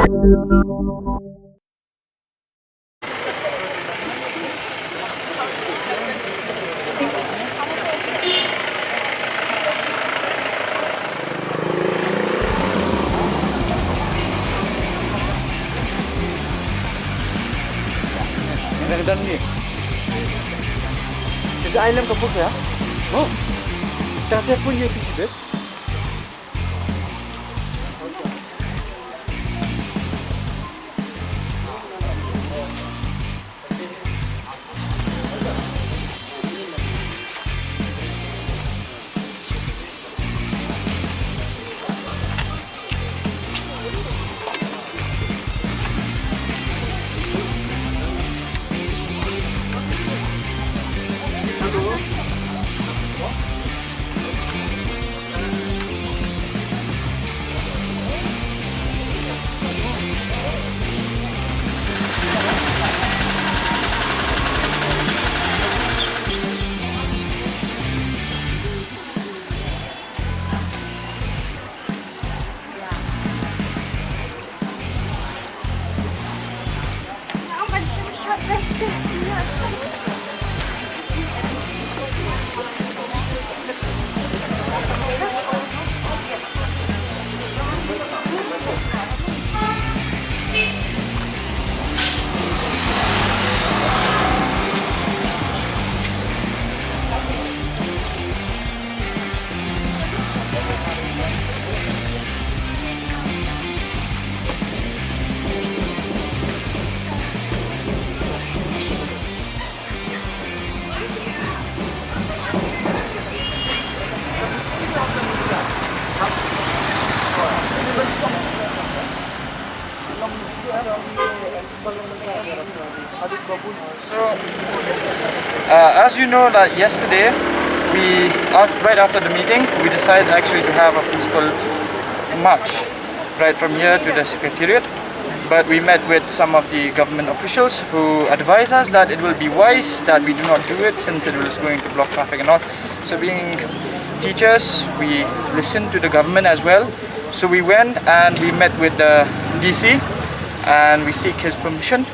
Ganda nih. Kasi island ka po kaya? Oh. Kasi po yung picture. So, as you know that yesterday, right after the meeting, we decided actually to have a peaceful march right from here to the secretariat. But we met with some of the government officials who advised us that it will be wise that we do not do it since it was going to block traffic and all. So being teachers, we listened to the government as well. So we went and we met with the DC and we seek his permission.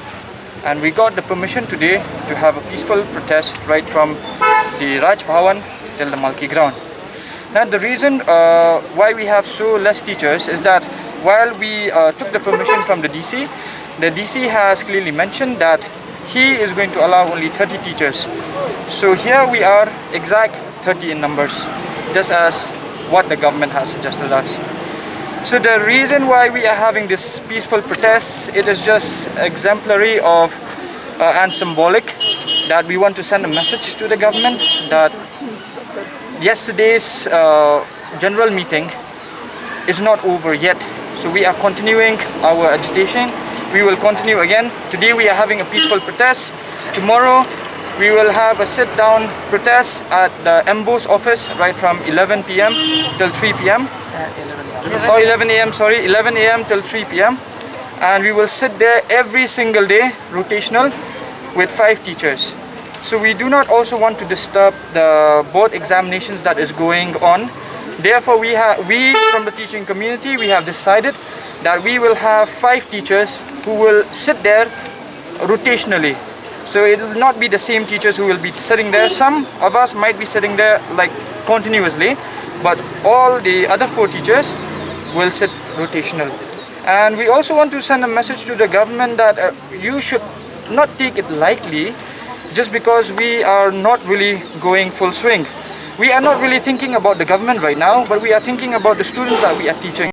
And we got the permission today to have a peaceful protest right from the Bhavan till the Malki ground. Now the reason why we have so less teachers is that while we took the permission from the DC has clearly mentioned that he is going to allow only 30 teachers. So here we are exact 30 in numbers, just as what the government has suggested us. So the reason why we are having this peaceful protest, it is just exemplary of and symbolic that we want to send a message to the government that yesterday's general meeting is not over yet. So we are continuing our agitation. We will continue again. Today we are having a peaceful protest. Tomorrow we will have a sit-down protest at the MBO's office right from 11 p.m. till 3 p.m. 11 a.m. sorry, 11 a.m. till 3 p.m. And we will sit there every single day, rotational, with 5 teachers. So we do not also want to disturb the board examinations that is going on. Therefore, we from the teaching community, we have decided that we will have 5 teachers who will sit there rotationally. So it will not be the same teachers who will be sitting there. Some of us might be sitting there like continuously, but all the other 4 teachers will sit rotational. And we also want to send a message to the government that you should not take it lightly just because we are not really going full swing. We are not really thinking about the government right now, but we are thinking about the students that we are teaching.